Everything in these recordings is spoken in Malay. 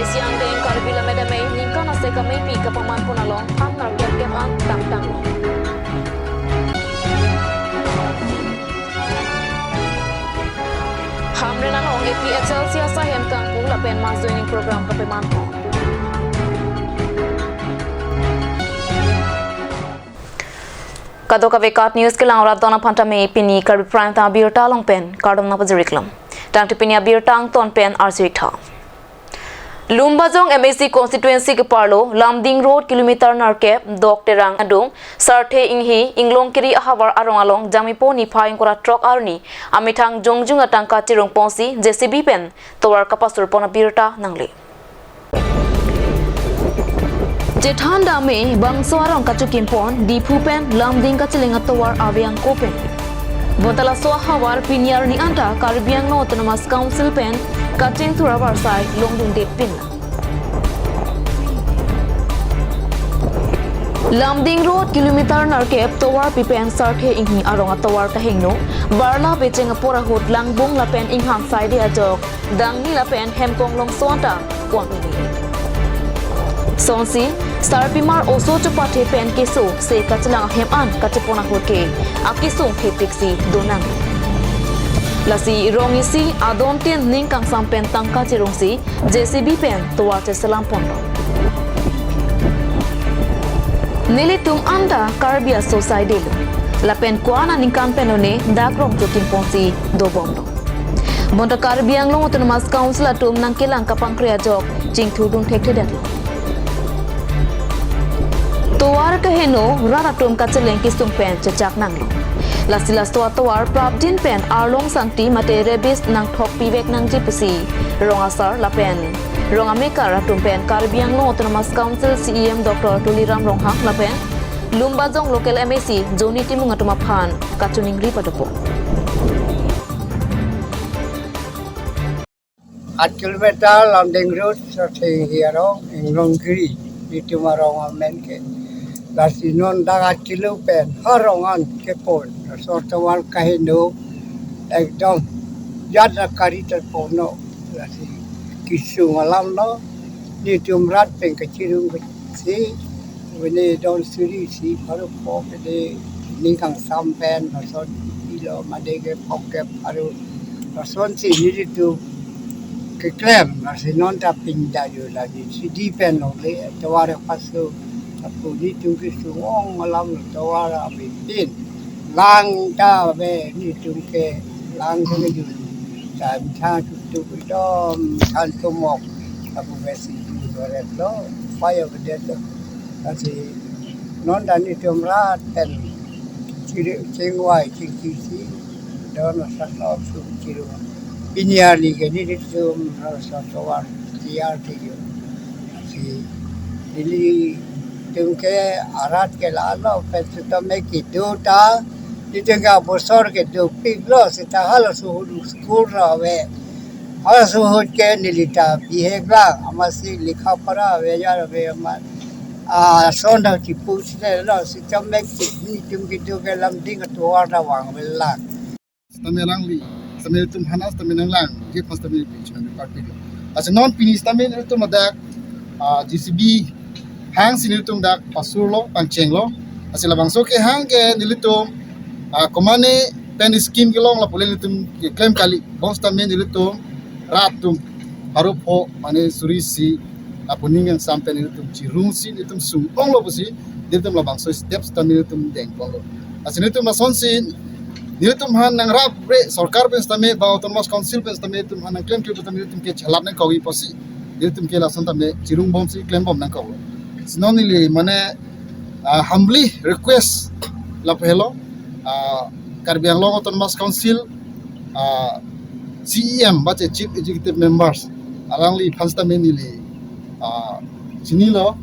siang teng Karbi la medamei ningka na se kamei pi ka paman punalong an nar gap an tang. Hamre na long APHL siasa hem kang pung la pen mas joining program ka peman ko. Kado ka vekat news ke lang rat dona phanta me pini Karbi prime ta birta long pen kardom na pajriklam. Tang tipini birtang ton pen arsitha. Lumbajong MSC constituency ke parlo Lamding road kilometer narke dok terang adung sarte inghi inglong kiri ahawar arong along jamipo ni phaing kora truck arni amithang jongjung atangka chirong ponsi JCB pen towar kapasur pona birta nangle Jethanda me bangso arong kachukim pon dipu pen Lamding ka chilinga towar avyang kopen Botala so hawar pinyar ni anta Karbiang no autonomous council pen Kacing Thurabar side Longdung Date Pin. Lamding road kilometer narkep towar pipen sarthe inghi arong towar kahingno barla pecheng pora hot langbong lapen ingham side ajok dangni lapen hemkong long sonta kwangni. Sonsi Starpimar oso chupate pen keso se kachlang heman kachepona hoke akisung hepiksi donang. Lasi rongisi adon tin ningkang sampen tangka cirungsi JCB pen tuwace selam pondo. Nilitum anda Karbia society lu. Lapen kuana ningkan penone dakrong jokin ponsi do bomdo. Bonta Karbiang long autonomous council atum nangkilang kapang kriya jok jing thudung thekte datlo. Tuwar kaheno raratum kacheleng kisung pen cecak nanglo. Lasilas tuar prabdin pen arlong sangti mate rebis nang thok pivek nang jipsi rongasar lapen rongameka ratum pen Karbiang long autonomous council CEM Dr. Tuliram Ronghak lapen Lumbajong local MSC Joni Timung atuma phan kachuning ri padapo 8 kilometer Lamding road sorting here in Longkiri di Tumarong Menke Lasi non dagat kilo pen harongan kepon sortawan kahino ekdom jada karita pono lasi kisu malam no ni tumrat pen kecirung si wene don suri si haru po pede ningkang sampen son ilo madege poke haru son si ni tu keklem lasi non ta pinda yo lagi si dipen no le tawara pasu Aku ni tunggu sungong malam tawara bikin lang ta be ni tungke lang kene ju tan tha tu dom tan tumok aku besi gore lo fire bede to asi non dan ni tumra ten ciri cengwai cingkisi don sa no su ciru pinyar ni ke ni tum sa tawar tiar tiyo asi ini Tungke arat ke lalo pesuta me kiduta didenga bosor ke dupik lo sita halo suhud school rawe halo suhud ke nilita bihegla amasi likha para vejar ve amar sonda ki puchne lo sita me ni tungki duke lamding tuar da wang bella Stamelangli tum hanas taminanglang je pas tamil pichman party as non finish tamin tum adak GCB hang sinitung dak pasurlo pangcenglo asila bangso ke hang ke nilitum komane pen scheme kilong la pulen litum claim kali bons tamen nilitum ratum harupo mane surisi apuning yang sampai nilitum cirung si nilitum sumpong lo pusi nilitum la bangso steps tamen nilitum dengkong lo asinitum la sonsin nilitum han nang rap re sarkar pen tame ba autonomous council pen tame nilitum han claim ke nilitum ke chalap nang kawi posi nilitum ke la son tame cirung bom si claim bom nang kawi Sinonili mane humbly request la pelo Karbiang Long Autonomous Council CEM bache chief executive members alangli phansta menili sinilo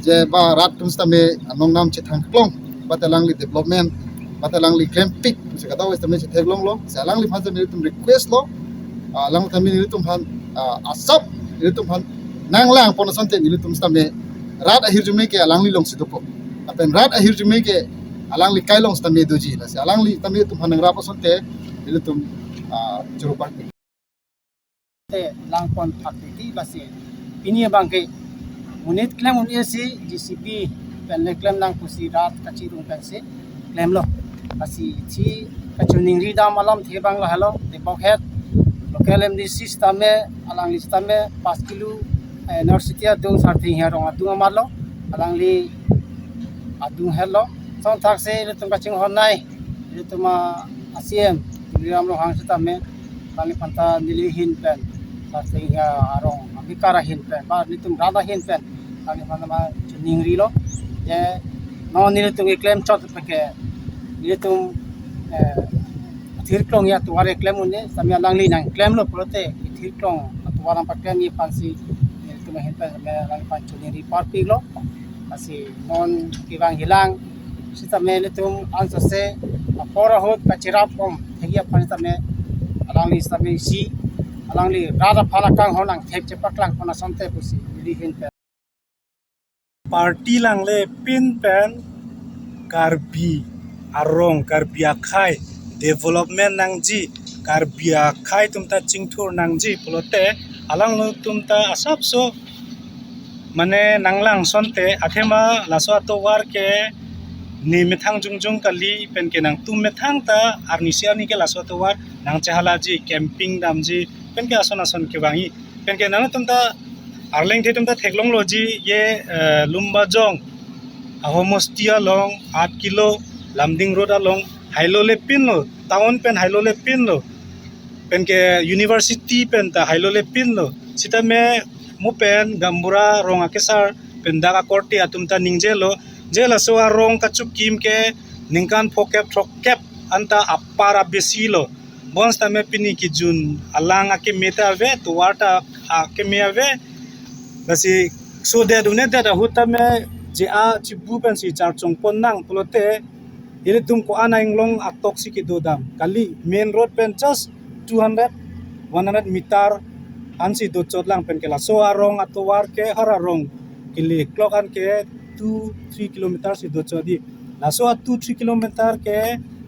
je ba rat phansta me anong nam che thangklong batalangli development batalangli camping se kata wes tame che theglong lo salangli phansta me tum request lo lang tame ni tum phan asap ni tum phan nanglang ponasante ni tum stame rat ahir jume ke alangli long situpo apen rat ahir jume ke alangli kailong stame doji la se alangli tame tum hanang rapa sonte ile tum churupak te langpon phakti basi ini bangke unit claim unit si GCB pen claim nang pusi rat kacirung pen si claim lo asi chi kachuning ri dam alam the bang lo hello te bok het local MD system me alang system me 5 kilo university dung sarthi he rong atung amarlo alang li adung hello song thak se le tum kaching hon nai le tuma asiem ram lo hang system me kali panta nili hin pen sarthi he arong abikara hin pen ba ni tum rada hin pen kali panta ma chuning ri lo ye no ni le tum claim chot pe ni tum thirklong ya tuare claim unne samya langli nang claim lo prote thirklong tuara pakke ni pansi tuma hin pa me lang pan chuni ri par pi lo asi non kiwang hilang sita me le tum ansa se apora hot kachirap kom thegia panita me alangli same si alangli rada phala kang honang thep chepak lang pona sonte pusi li hin pa party lang le pin pen Karbi arong Karbi akai development nang ji Karbi akai tumta chingthur nang ji polote alang lo tumta asap so mane nanglang sonte athema laso to war ke ni methang jungjung kali pen ke nang tum methang ta arnisia ni ke laso to war nang chahala ji camping dam ji pen ke ason ason ke bangi pen ke nang tumta arleng the tumta theklong lo ji ye lumba jong ahomostia long 8 kilo lamding road along hailo le pin lo town pen hailo le pin lo pen ke university pen ta hailo le pin lo sita me mu pen gambura ronga kesar pen daga korti atum ta ningje lo jela so rong ka chukim ke ningkan phokep thokep anta appara besi lo bons ta me pini ki jun alang ake meta ve to wata ake me ave basi so de dune da huta me je a chibu pen si char chong pon nang plote ile tum ko ana inglong atok si ki dodam kali main road pen just 100 meter ansi do chot lang pen kela so arong atowar ke hararong kili clock an ke 2-3 kilometer si do chodi la so 2-3 kilometer ke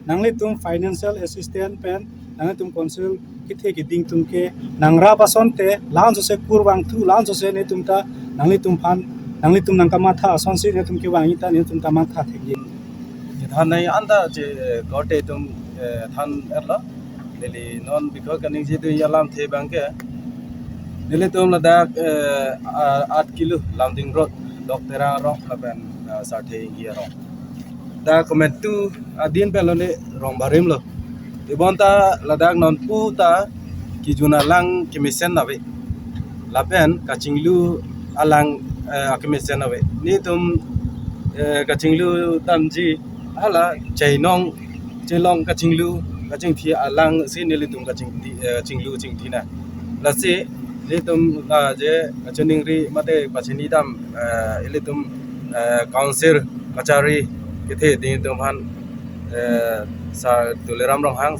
nangle tum financial assistance pen nangle tum council ki the ki ding tum ke nangra pason te lan so se kurwang thu lan so se ne tum ta nangle tum phan nangle tum nang kama tha son si ne tum ki wangi ta ne tum ta ma tha thegi than này anh ta chỉ có thể tum than ở đó nên non biko kaning si tu yalam the bang ke nile tum la da 8 kilo landing road doctora rock la ben sa the ngia ro da comment tu adin pe lo ne rong barim lo ti bon ta la da non pu ta ki juna lang ki misen na ve la pen ka chinglu alang ki misen na ve ni tum ka chinglu tam ji hala chai nong chelong ka chinglu ka ching thi alang si ne litum ka chinglu ching thi na la si litum la je ka chuning ri mate pachini dam litum council kachari ke the din tum han sa tuleram rong hang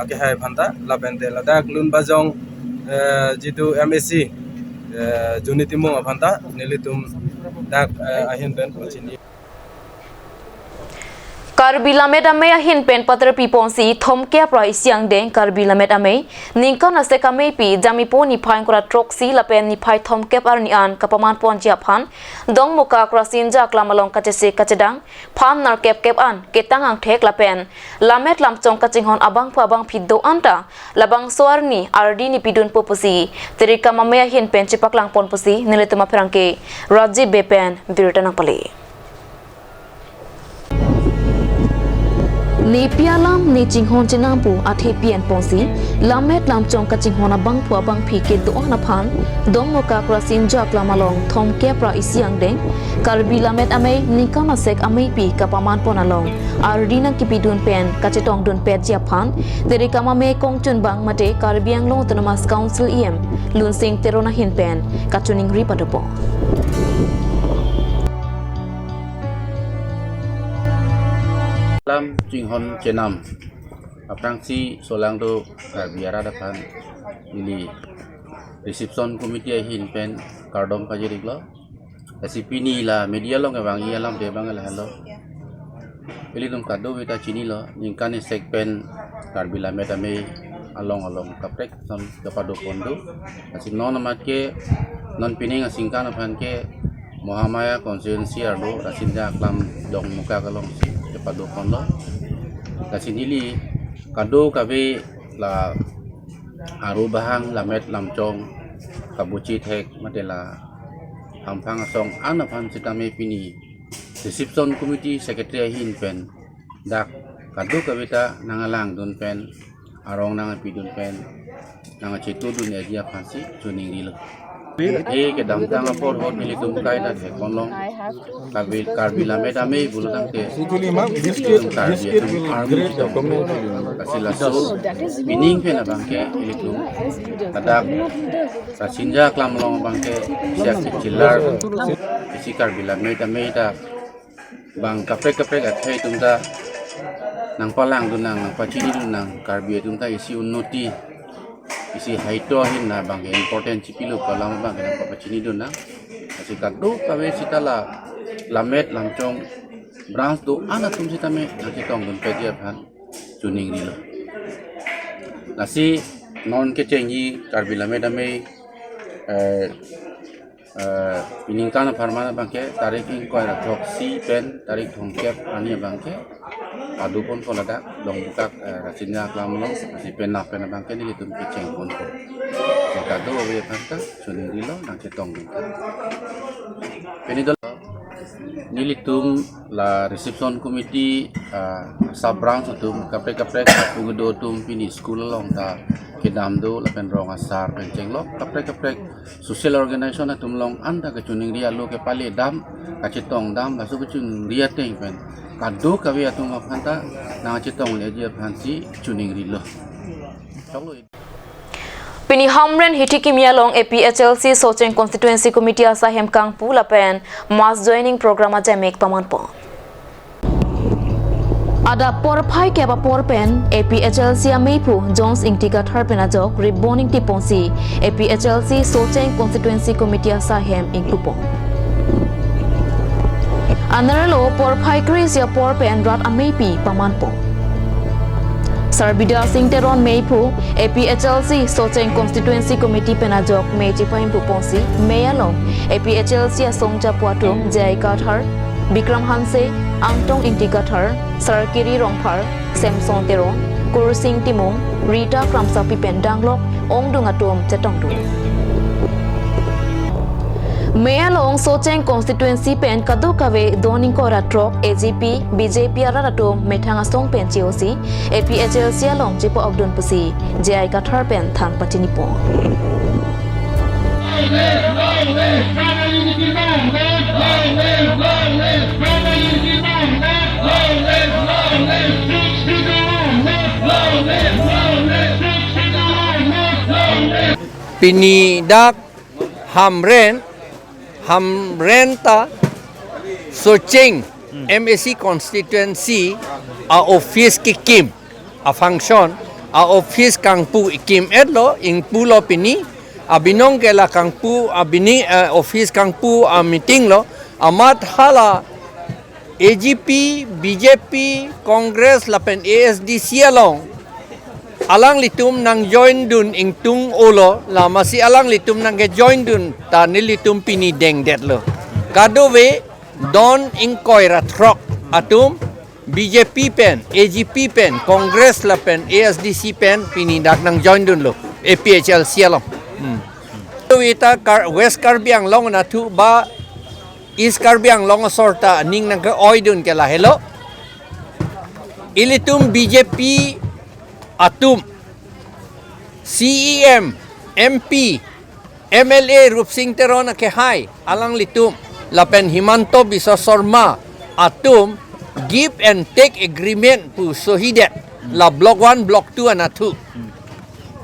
ake hai phanta la bende la dak lun bajong jitu MSc junitimo phanta ne litum dak ahin ben pachini Karbi lamet ame ahin pen patra piponsi thomke pra isyang deng Karbi lamet ame ningkan ase kame pi jami po ni phain kora troksi lapen ni phai thomke par ni an kapaman pon chia phan dong muka krasin jak lamalong kachese kachedang phan nar kep an ketang ang thek lapen lamet lamchong kaching hon abang phu abang phiddo anta labang swarni ardi ni pidun popusi terika mame ahin pen chipak lang pon pusi niletuma phrangke raji bepen birutanang pale Nepialam ne jinghon chenampu athe pian ponsi lamet lam chong ka jinghona bang phua bang phi ke do na phan dong moka krasin jak lamalong thom ke pra isyang deng Karbi lamet ame nikama sek ame pi kapaman ponalong ardina kipidun pen kachetong dun pet ja phan deri kama me kongchun bang mate Karbiang long autonomous council em lunsing terona hin pen kachuning ri padapo Lam jinghon chenam aprang si solang do biara dapan ini reception committee hin pen kardom kajirik lo SCP ni la media lo ngawang ia lam de bang la hello ili tum kado beta chini lo ningkan sek pen karbila metame along kaprek son kapado pondo asi non amat ke non pining asingkan apan ke Muhammadiyah konstituensi ardo rasinja klam dong muka kalong si kepadu kondo rasinili kado kabe la aru bahang lamet lamcong kabuci tek madela hampang asong anapan sitame pini reception committee secretary hin pen dak kado kabita nangalang dun pen arong nang pidun pen nang citu dunia dia pansi tuning dilo ke dam tang apor hot mili tum kai na the konlong karbi la meda me bulu tang te karbi tum army tum kasila so meaning pe na bangke mili tum kadak sasinja klam long bangke siak cilar isi karbi la meda bang kapre athai tum ta nang palang tu nang pachini tu nang karbi tum ta isi unnoti isi haito hin na bang important cipilu palang bang nang pachini tu nang isi kadu kawe sitala lamet lamchong branch tu ana tum sitame nang sitong dun pedia phan tuning dilo nasi non ke chengi karbi lamet ame piningkan farmana bangke tarik ingkoi ratok si pen tarik thongkep ani bangke adu pun kolada dong buka rasinnya klamlo si pen na pen bangke ni litum keceng pun ko kado we phanta suning dilo nang cetong dingka penidol ni litum la reception committee sub branch tum kapre pugudo tum pini school long ta kedam do la pen rong asar pen chenglok kapre social organization na tumlong anda ke chuning ria lo ke pale dam ka chetong dam la su ke chuning ria teng pen kado kawe atung phanta na chetong le je phansi chuning ri lo cholo Pini Hamren Hitikimia long APHLC Socheng Constituency Committee asa hemkang pula pen mass joining program aja mek pamanpo. Ada por phai ke ba por pen APHLC ameipu Jones Ingtika Tharpen ajok rebonding tiponsi APHLC Socheng Constituency Committee asa hem inglupo. Anaralo por phai kris ya por pen rat ameipi pamanpo. Sarbida Singh Teron Meipu APHLC Socheng Constituency Committee penajok meji paim puponsi meyalong APHLC Songja Puatum Jai Kathar Bikram Hanse Angtong Intikathar Sarkiri Rongphar Samson Teron Kur Singh Timong Rita Kramsapi Pendanglok Ongdungatom Chetongdu Meyalong Socheng Constituency pen kadu kawe doning ko ratrok AGP BJP arato methanga song pen COC APHLC along jipo ogdon pusi JI Kathar pen thang patini po Pinidak Hamrenta Socheng MSC constituency a office ki kim a function a office kangpu kim edlo ing pulo pini abinong kela kangpu abini office kangpu a meeting lo amat hala AGP BJP Congress lapen ASDC along alang litum nang join dun ing tung olo la masih alang litum nang ke join dun ta ni litum pini deng det lo kado we don ing koira trok atum BJP pen AGP pen Congress la pen ASDC pen pini dak nang join dun lo APHL sialo kita West Karbi long na tu ba East Karbi long sorta ning nang ke oi dun ke la hello ilitum BJP atum CEM MP MLA Rupsing Teron ke hai alang litum lapen Himanto Bisosorma atum give and take agreement pu sohidet la block 1 block 2 anatu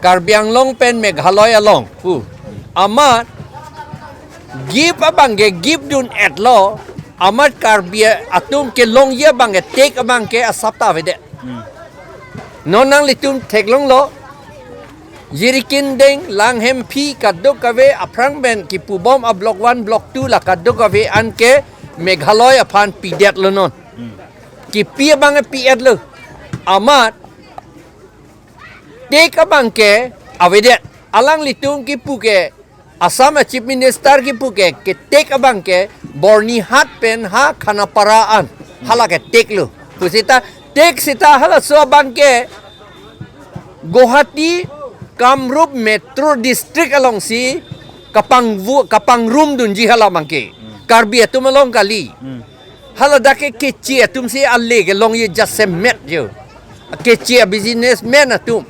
Karbiang long pen Meghalaya long pu amat give abang ge give dun at law amat Karbia atum ke long ye bang ge take abang ke asapta vede nonang litum teglong lo jirikin deng lang hempi kadok kawe aprang ben ki pubom a block 1 block 2 la kadok kawe an ke Meghalaya aphan pidet lo non ki pi bang piet lo amat te ka bang ke avedet alang litum ki pu ke Assam Chief Minister ki puke ke tek abang ke borni hat pen ha khana paraan hala ke tek lu pusita tek sita hala so abang ke Guwahati Kamrup Metro District along si kapang room dun ji hala bangke Karbi atum along kali hala dake keci atum si alle ke long ye just met jo keci businessman atum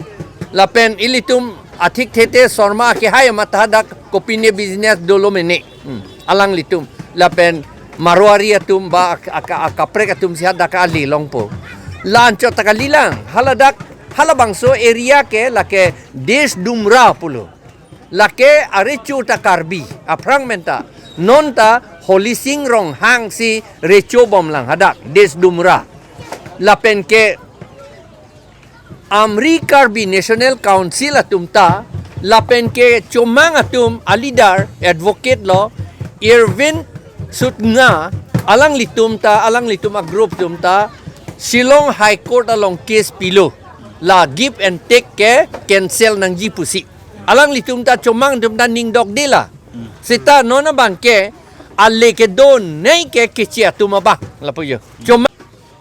lapen ilitum athik thete sorma ke hai matadak kopine business dolo mene alang litum lapen marwari atum ba akaprek atum si hadaka ali longpo lancho takalilang haladak halabangso area ke lake desh dumra pulo lake arechu ta Karbi aprang menta nonta holy sing rong hang si recho bom lang hadak desh dumra lapen ke Amri Karbi National Council atum ta lapen ke chomang atum alidar advocate law Irvin Sutnga alang litum a group tum ta Shillong High Court along case pilo la give and take ke cancel nang ji pusi alang litum ta chomang tum ta ning dok dela sita nona bangke alle ke don nei ke kichia tumaba la puyo chomang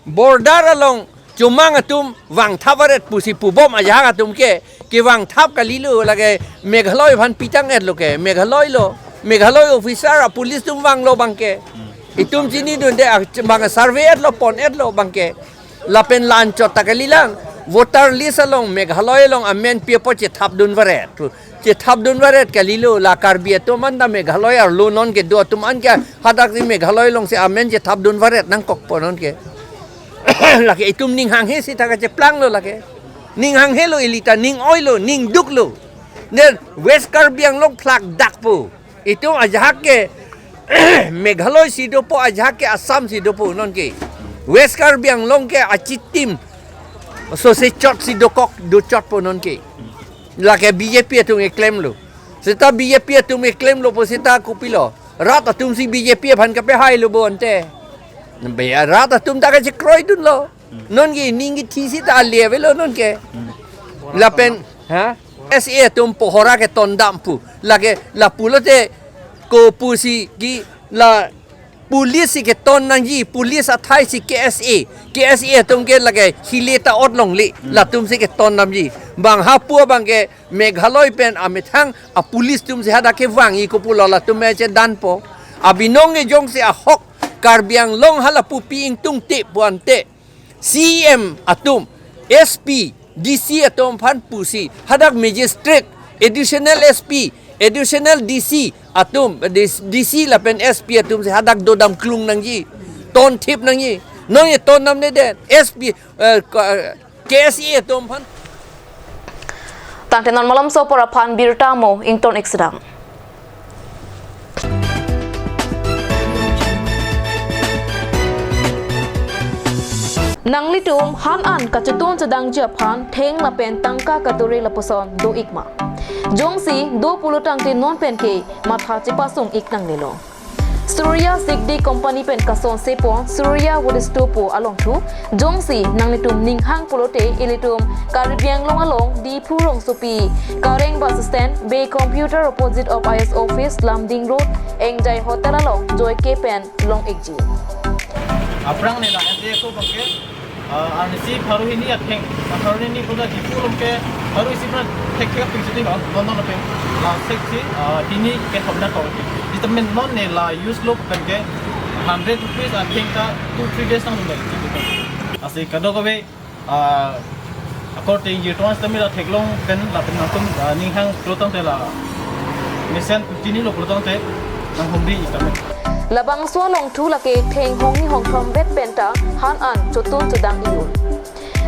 border along Cumang atum wang thabaret pusi pubom aja atum ke wang thap kalilu lage Meghaloi bhan pitang et loke Meghaloi officer a police tum wang lo bangke itum jini dun de bang survey et lo pon et lo bangke lapen lan chot takalilang voter list along Meghaloi long amen people che thap dun varet kalilu la Karbi atum anda Meghaloi ar lo non ke do atum an ke hadak si Meghaloi long se amen che thap dun varet nang kok ponon ke laki itum ning hang he si taga je plang lo laki ning hang he lo ilita ning oil lo ning duk lo nen West Karbi ang long plak dak po itum ajak ke Meghaloi si do po ajak ke Assam si do po non ke West Karbi ang long ke achitim so se chot si do kok do chot po non ke laki BJP atum claim lo sita BJP atum claim lo po sita kupilo rat atum si BJP bhan ka pe hai lo bo ante Baya rata tum tak aja kroy dun lo, non ke ningi tisi ta level lo non ke, lapen ha SA tum pohora ke tondam pu, lage la pulote ko pusi ki la polisi ke ton nangi polis athai si KSA tum ke lage hileta otlong li la tum si ke ton namji bang hapua bang ke Meghaloi pen amethang a polis tum si hada ke wangi ko pulola tum me che dan po abinong e jong si a hok Karbiang long halapu piing tung te puante CM atum SP DC atum phan pusi hadak magistrate additional SP additional DC atum DC lapen SP atum se hadak dodam klung nangji ton tip nangji no ye ton nam ne den SP KSA atum phan Tangtenon malam so pora phan birtamo ington exdam Nanglitum han an kachuton sedang Japan theng la pen tangka katuri la poson do ikma jongsi do pulutang tin non pen ke matha chipasung ik nang nilo Surya Sigdi company pen kason sepon Surya wood stopo along tu jongsi nanglitum ninghang pulote ilitum Karbiang long along di purong supi Kareng bus stand bay computer opposite of IS office Lamding road engjai hotel along joy ke pen long ekji aprang ne la ende ko bangke arnisi pharu hini atheng pharu ni ko da dipulum ke pharu isi pra thekka picture no non pe la seksi dini ke thomna ko vitamin non ne la use look bangke 100 rupees I think 2-3 days nang ngai ase kado ko be according to trans tamila theklong pen la pen natum ninghang protong te la mission dini lo protong te nang homri itamen Labang swalong tu lake theng hong ni hong thom vet penta han an chotun chudang iun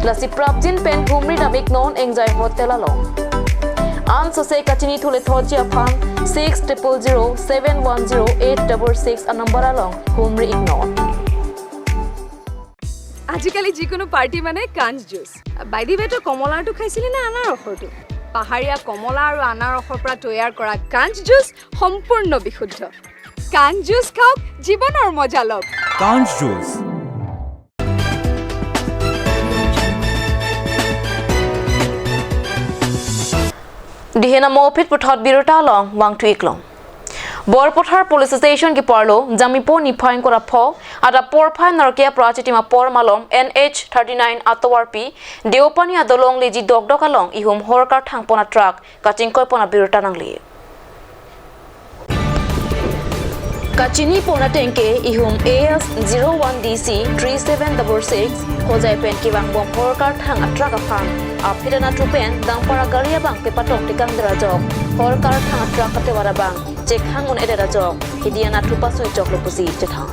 la si prapjin pen humri namik non engjai hotel along an so se kachini thule thoji aphan 6007108666 a number along humri ignon আজিকালি যিকোনো পাৰ্টি মানে কাঞ্জ জুচ বাইদি বেটো কমলাটো খাইছিলি না আনাৰ ৰসটো পাহাৰীয়া কমলা আৰু আনাৰ ৰসৰ পৰা তৈয়াৰ কৰা কাঞ্জ জুচ সম্পূৰ্ণ বিশুদ্ধ কাঞ্জ জুচ খাওক জীৱনৰ মজা লওক কাঞ্জ juice Dihena mo pit puthot birota long wang tu iklong Borpothar Police Station ki parlo jamipo ni phain kora pho ada por phain narkia prachitima por malom NH 39 atwarpi deopani adolong leji dogdok along ihum horkar thangpona truck kachingkoi pona birta nangli Kachini pona tenke ihum AS 01DC 3766 hojai pen ki bang bom horkar thang atrak afang apirana trupen dang para garia bang ke patong tikang derajok horkar thang atrak kate wara bang cek hangun edera jok hidiana trupa sui jok lopusi cethang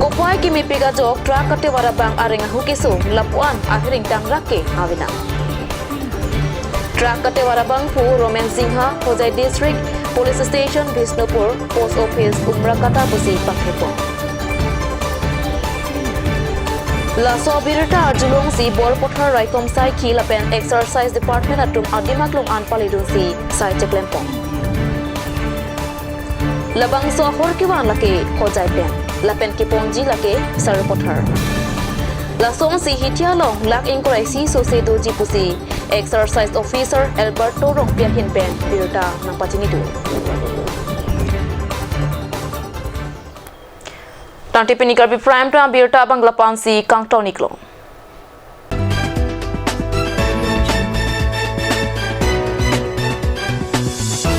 Kopoi ki mipiga jok truck kate wara bang arenga hukisu lapuan ahiring tang rakke avina Truck kate wara bang pu Roman Singha hojai district Police Station Bisnupur Post Office Umrakata Pusi Pakhepo La Sobirata Julong si Borpothar Raikom Sai Khila Pen Exercise Department atum Adimaklung Anpalidun si Sai Cheklempong Labang so Horkiwan lake Hojai Pen Lapen Kiponji lake Sarpothar La Song si Hitialong Lak Inkurai si Sose Doji Pusi Exercise Officer Alberto Rongpia Hinpen Birta ng Pachinidu. Tangti Karbi Prime Time Birta Banglapan si Kang Toniklong.